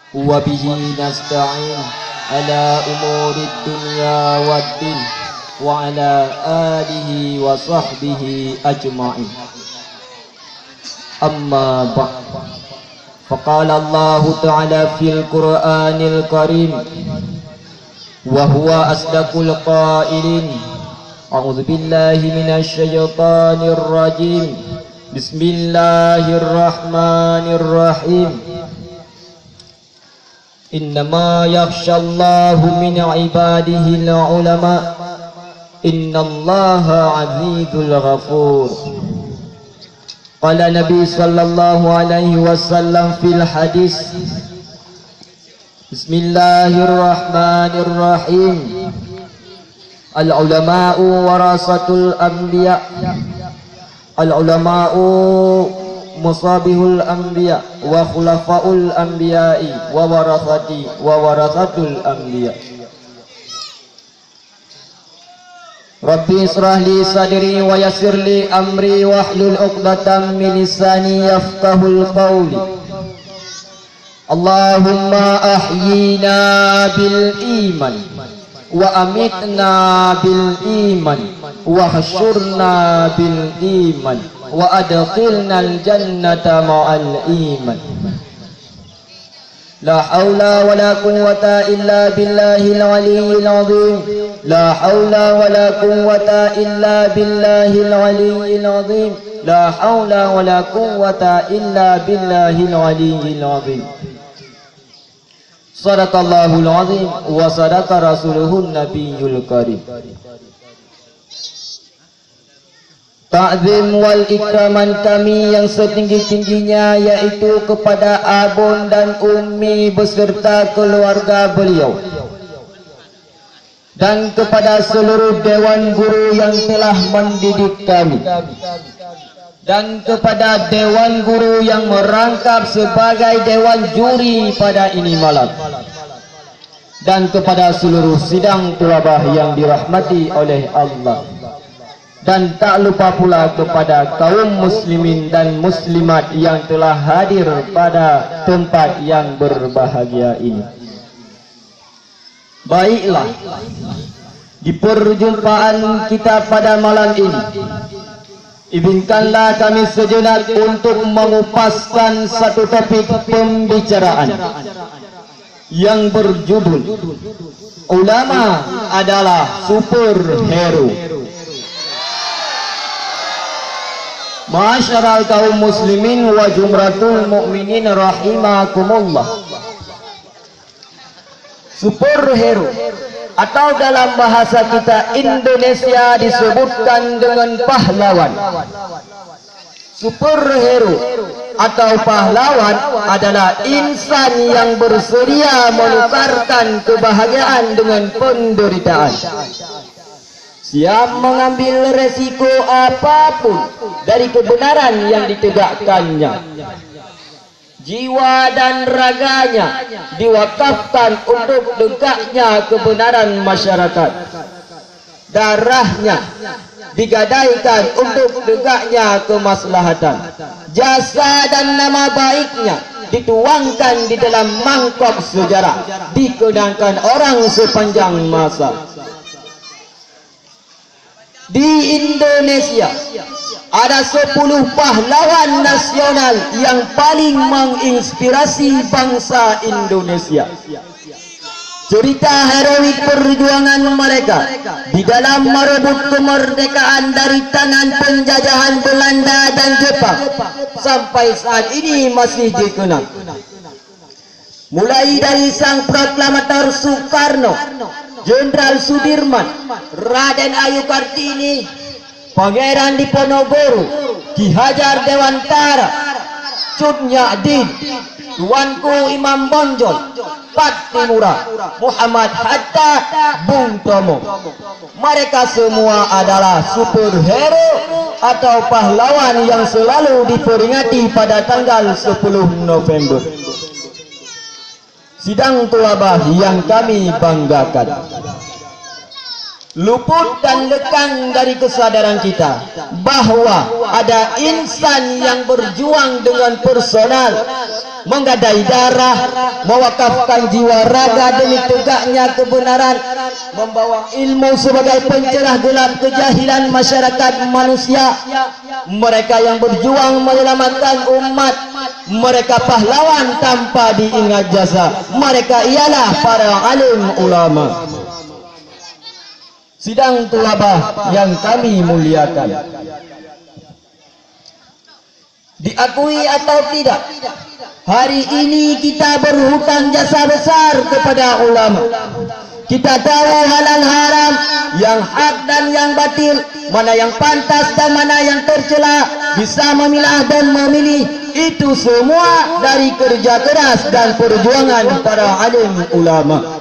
wa bihi nasta'in ala umuri dunya waddin wa ala alihi wa sahbihi ajma'in. Amma ba'd. Faqala Allah Ta'ala fil Qur'anil Karim wa huwa asdaqul qailin. A'udzu billahi minasy syaithanir rajim. Bismillahirrahmanirrahim. Innama yakhshallahu min ibadihi al-ulama. Innallaha azizul ghafur. Qala Nabi sallallahu alaihi wasallam fil hadis. Bismillahirrahmanirrahim. Al-ulama'u warasatul anbiya. Al-ulama'u musabihul anbiya wa khulafaul anbiya'i wa warathatul anbiya. Rabbi israh li sadri wa yassir li amri wahlul 'uqdatam min lisani yafqahul qawli. Allahumma ahyina bil iman wa amitna bil iman wa hasyurna bil iman wa adkhilna al jannata ma'al iman. La haula wa la quwwata illa billahil aliyyil azim. La haula wa la quwwata illa billahil aliyyil azim. La haula wa la quwwata illa billahil aliyyil azim. Sadaqallahul azim wa sadaqa rasuluhun nabiyyul karim. Ta'zim wal ikraman kami yang setinggi-tingginya yaitu kepada abun dan ummi beserta keluarga beliau, dan kepada seluruh dewan guru yang telah mendidik kami, dan kepada dewan guru yang merangkap sebagai dewan juri pada ini malam, dan kepada seluruh sidang tulabah yang dirahmati oleh Allah. Dan tak lupa pula kepada kaum muslimin dan muslimat yang telah hadir pada tempat yang berbahagia ini. Baiklah, di perjumpaan kita pada malam ini, izinkanlah kami sejenak untuk mengupaskan satu topik pembicaraan yang berjudul Ulama adalah superhero. Masyarakat kaum muslimin wa jumratul mu'minin rahimakumullah. Superhero atau dalam bahasa kita Indonesia disebutkan dengan pahlawan. Superhero atau pahlawan adalah insan yang bersedia menukarkan kebahagiaan dengan penderitaan. Siap mengambil resiko apapun dari kebenaran yang ditegakkannya. Jiwa dan raganya diwakafkan untuk tegaknya kebenaran masyarakat. Darahnya digadaikan untuk tegaknya kemaslahatan. Jasa dan nama baiknya dituangkan di dalam mangkok sejarah, dikenangkan orang sepanjang masa. Di Indonesia ada 10 pahlawan nasional yang paling menginspirasi bangsa Indonesia. Cerita heroik perjuangan mereka di dalam merebut kemerdekaan dari tangan penjajahan Belanda dan Jepang sampai saat ini masih dikenang. Mulai dari sang proklamator Soekarno, Jenderal Sudirman, Raden Ayu Kartini, Pangeran Diponegoro, Ki Hajar Dewantara, Cut Nyak-Din, Tuanku Imam Bonjol, Pattimura, Muhammad Hatta, Bung Tomo. Mereka semua adalah superhero atau pahlawan yang selalu diperingati pada tanggal 10 November. Sidang tulabah yang kami banggakan. luput dan lekang dari kesadaran kita bahawa ada insan yang berjuang dengan personal, menggadai darah, mewakafkan jiwa raga demi tegaknya kebenaran, membawa ilmu sebagai pencerah gelap kejahilan masyarakat manusia. Mereka yang berjuang menyelamatkan umat, mereka pahlawan tanpa diingat jasa. Mereka ialah para alim ulama. Sidang tulabah yang kami muliakan, diakui atau tidak, hari ini kita berhutang jasa besar kepada ulama. Kita tahu halal haram, yang hak dan yang batil, mana yang pantas dan mana yang tercela, bisa memilah dan memilih. Itu semua dari kerja keras dan perjuangan para alim ulama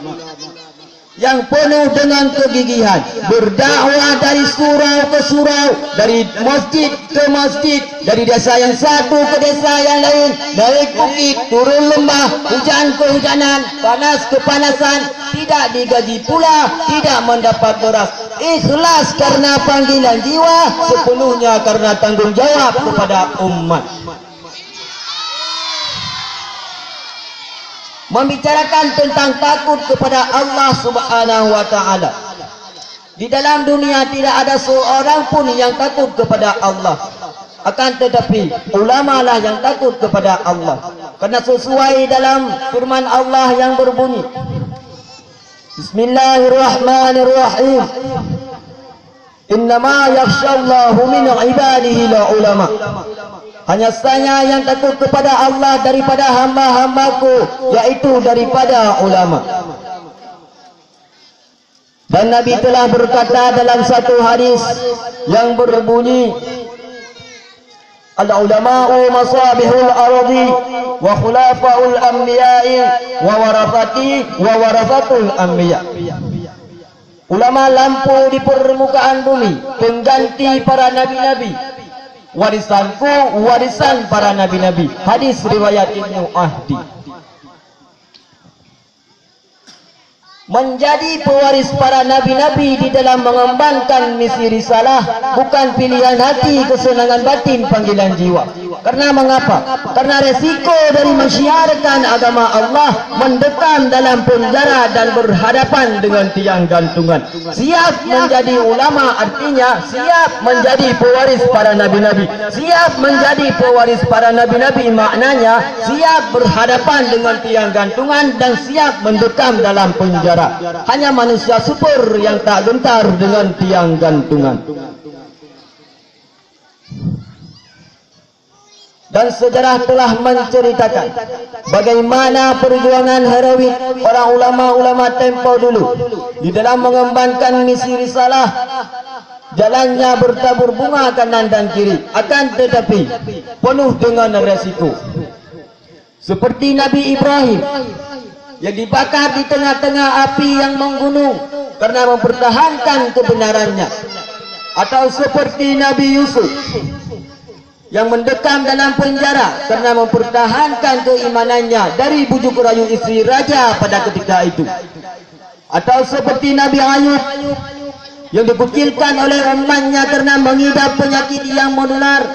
yang penuh dengan kegigihan, berdakwah dari surau ke surau, dari masjid ke masjid, dari desa yang satu ke desa yang lain, naik bukit, turun lembah, hujan ke hujanan, panas ke panasan, tidak digaji pula, tidak mendapat beras. Ikhlas karena panggilan jiwa, sepenuhnya karena tanggung jawab kepada umat. Membicarakan tentang takut kepada Allah Subhanahu wa Ta'ala. Di dalam dunia tidak ada seorang pun yang takut kepada Allah. Akan tetapi ulama lah yang takut kepada Allah, karena sesuai dalam firman Allah yang berbunyi, Bismillahirrahmanirrahim, Innama yakhshallahu min ibadihi la ulama. Hanya saja yang takut kepada Allah daripada hamba-hambaku, yaitu daripada ulama. Dan Nabi telah berkata dalam satu hadis yang berbunyi, Al-ulama'u masabihul ardi wa khulafa'ul anbiya'i wa warathatul anbiya. Ulama lampu di permukaan bumi, pengganti para nabi-nabi. Warisanku, warisan para nabi-nabi. Hadis riwayat Ibnu Ahdi. Menjadi pewaris para nabi-nabi di dalam mengembangkan misi risalah bukan pilihan hati, kesenangan batin, panggilan jiwa. Karena mengapa? Karena resiko dari mensyiarkan agama Allah mendekam dalam penjara dan berhadapan dengan tiang gantungan. Siap menjadi ulama artinya siap menjadi pewaris para nabi-nabi. Siap menjadi pewaris para nabi-nabi maknanya siap berhadapan dengan tiang gantungan dan siap mendekam dalam penjara. Hanya manusia super yang tak gentar dengan tiang gantungan. Dan sejarah telah menceritakan bagaimana perjuangan heroik para ulama-ulama tempo dulu di dalam mengembangkan misi risalah. Jalannya bertabur bunga kanan dan kiri, akan tetapi penuh dengan resiko. Seperti Nabi Ibrahim yang dibakar di tengah-tengah api yang menggunung karena mempertahankan kebenarannya, atau seperti Nabi Yusuf yang mendekam dalam penjara karena mempertahankan keimanannya dari bujuk rayu istri raja pada ketika itu, atau seperti Nabi Ayub yang dikucilkan oleh umatnya karena mengidap penyakit yang menular,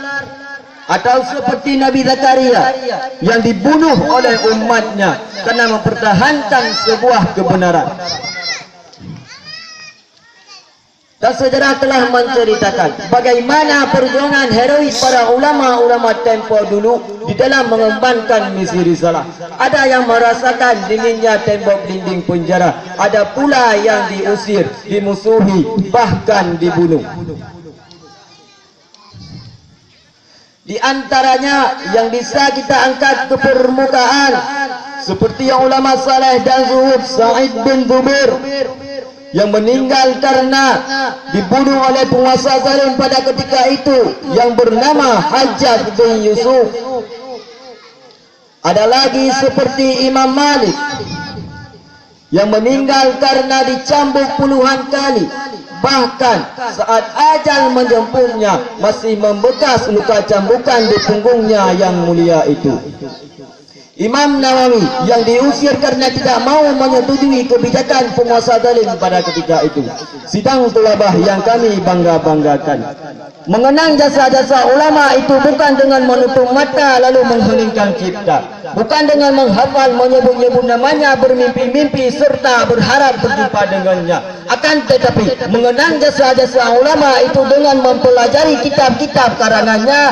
atau seperti Nabi Zakaria yang dibunuh oleh umatnya karena mempertahankan sebuah kebenaran. Dan sejarah telah menceritakan bagaimana perjuangan heroik para ulama-ulama tempo dulu di dalam mengembangkan misi risalah. Ada yang merasakan dinginnya tembok dinding penjara, ada pula yang diusir, dimusuhi, bahkan dibunuh. Di antaranya yang bisa kita angkat ke permukaan seperti yang ulama saleh dan zuhud Sa'id bin Zubair yang meninggal karena dibunuh oleh penguasa zalim pada ketika itu yang bernama Hajjaj bin Yusuf. Ada lagi seperti Imam Malik yang meninggal karena dicambuk puluhan kali, bahkan saat ajal menjemputnya masih membekas luka cambukan di punggungnya yang mulia itu. Imam Nawawi yang diusir karena tidak mau menyetujui kebijakan penguasa zalim pada ketika itu. Sidang tulabah yang kami bangga-banggakan. Mengenang jasa-jasa ulama itu bukan dengan menutup mata lalu mengheningkan cipta, bukan dengan menghafal, menyebut-nyebut namanya, bermimpi-mimpi serta berharap berjumpa dengannya. Akan tetapi mengenang jasa-jasa ulama itu dengan mempelajari kitab-kitab karangannya,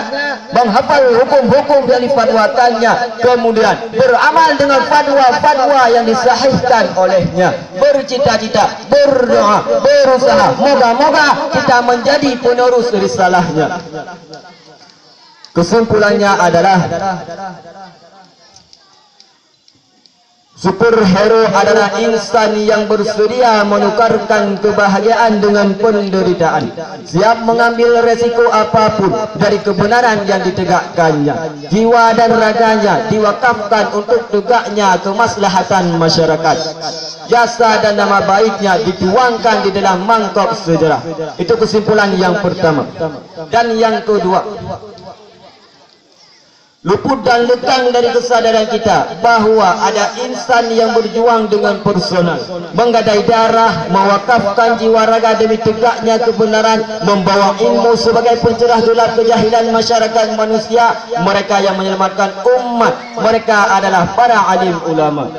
menghafal hukum-hukum yang difatwakannya, kemudian beramal dengan fatwa-fatwa yang disahihkan olehnya, bercita-cita, berdoa, berusaha, moga-moga kita menjadi penerus risalahnya. Kesimpulannya adalah superhero adalah insan yang bersedia menukarkan kebahagiaan dengan penderitaan, siap mengambil resiko apapun dari kebenaran yang ditegakkannya. Jiwa dan raganya diwakafkan untuk tegaknya kemaslahatan masyarakat. Jasa dan nama baiknya dituangkan di dalam mangkok sejarah. Itu kesimpulan yang pertama. Dan yang kedua, luput dan lekang dari kesadaran kita bahawa ada insan yang berjuang dengan personal, menggadai darah, mewakafkan jiwa raga demi tegaknya kebenaran, membawa ilmu sebagai pencerah gelap kejahilan masyarakat manusia. Mereka yang menyelamatkan umat, mereka adalah para alim ulama.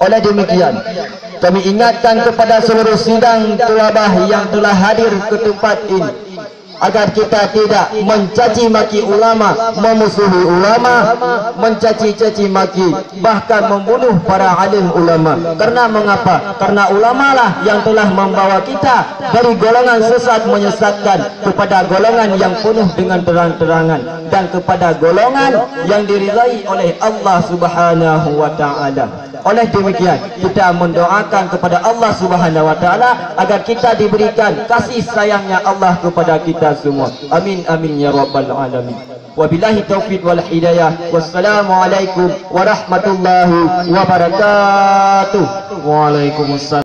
Oleh demikian, kami ingatkan kepada seluruh sidang tulabah yang telah hadir ke tempat ini agar kita tidak mencaci maki ulama, memusuhi ulama, mencaci-caci maki, bahkan membunuh para alim ulama. Karena mengapa? Karena ulamalah yang telah membawa kita dari golongan sesat menyesatkan kepada golongan yang penuh dengan terang-terangan dan kepada golongan yang diridai oleh Allah Subhanahu wa taala. Oleh demikian, kita mendoakan kepada Allah Subhanahu wa taala agar kita diberikan kasih sayangnya Allah kepada kita semua. Amin amin ya rabbal alamin. Wabillahi taufiq wal hidayah. Wassalamualaikum warahmatullahi wabarakatuh. Waalaikumsalam.